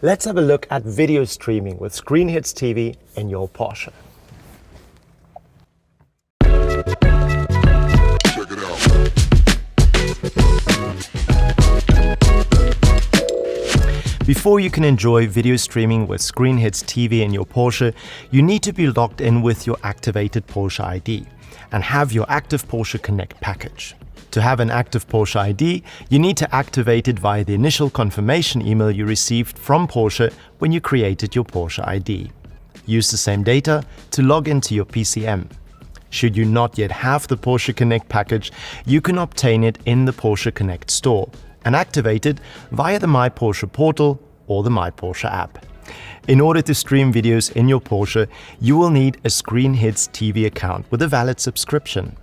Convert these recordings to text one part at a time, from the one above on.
Let's have a look at video streaming with Screenhits TV in your Porsche. Check it out. Before you can enjoy video streaming with Screenhits TV in your Porsche, you need to be logged in with your activated Porsche ID and have your active Porsche Connect package. To have an active Porsche ID, you need to activate it via the initial confirmation email you received from Porsche when you created your Porsche ID. Use the same data to log into your PCM. Should you not yet have the Porsche Connect package, you can obtain it in the Porsche Connect store and activate it via the My Porsche portal or the My Porsche app. In order to stream videos in your Porsche, you will need a Screenhits TV account with a valid subscription.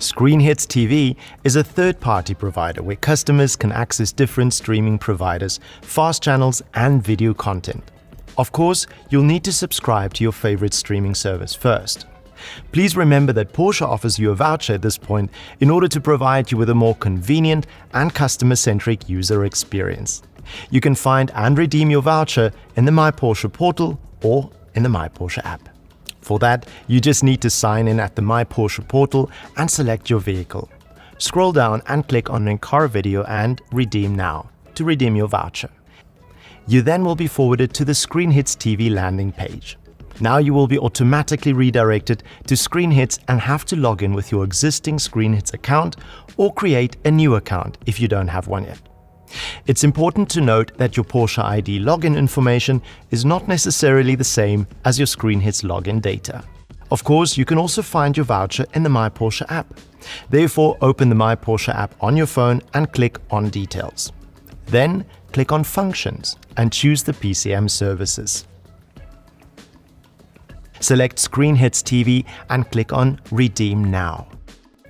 Screenhits TV is a third-party provider where customers can access different streaming providers, fast channels and video content. Of course, you'll need to subscribe to your favorite streaming service first. Please remember that Porsche offers you a voucher at this point in order to provide you with a more convenient and customer-centric user experience. You can find and redeem your voucher in the My Porsche portal or in the My Porsche app. For that, you just need to sign in at the My Porsche portal and select your vehicle. Scroll down and click on In-Car Video and Redeem Now to redeem your voucher. You then will be forwarded to the Screenhits TV landing page. Now you will be automatically redirected to Screenhits and have to log in with your existing Screenhits account or create a new account if you don't have one yet. It's important to note that your Porsche ID login information is not necessarily the same as your Screenhits login data. Of course, you can also find your voucher in the My Porsche app. Therefore, open the My Porsche app on your phone and click on Details. Then, click on Functions and choose the PCM services. Select Screenhits TV and click on Redeem Now.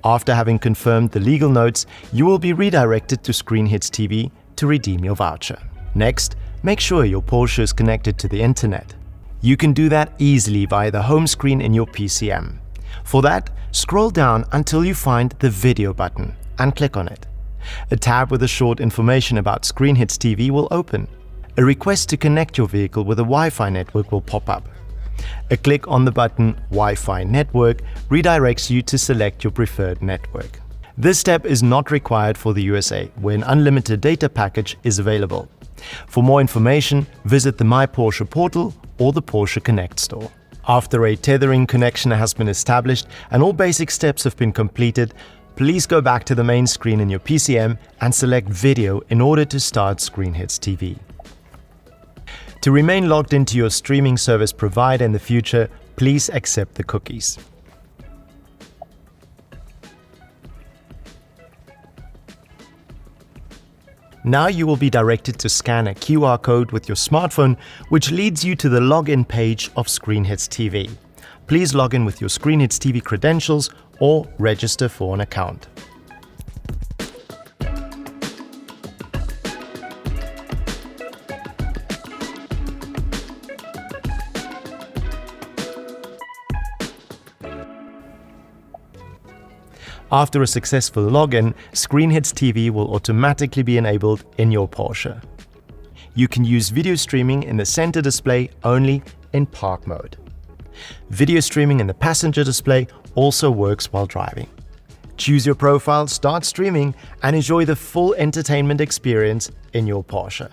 After having confirmed the legal notes, you will be redirected to Screenhits TV to redeem your voucher. Next, make sure your Porsche is connected to the internet. You can do that easily via the home screen in your PCM. For that, scroll down until you find the video button and click on it. A tab with a short information about Screenhits TV will open. A request to connect your vehicle with a Wi-Fi network will pop up. A click on the button Wi-Fi network redirects you to select your preferred network. This step is not required for the USA, where an unlimited data package is available. For more information, visit the My Porsche portal or the Porsche Connect store. After a tethering connection has been established and all basic steps have been completed, please go back to the main screen in your PCM and select Video in order to start Screenhits TV. To remain logged into your streaming service provider in the future, please accept the cookies. Now you will be directed to scan a QR code with your smartphone, which leads you to the login page of Screenhits TV. Please log in with your Screenhits TV credentials or register for an account. After a successful login, Screenhits TV will automatically be enabled in your Porsche. You can use video streaming in the center display only in park mode. Video streaming in the passenger display also works while driving. Choose your profile, start streaming, and enjoy the full entertainment experience in your Porsche.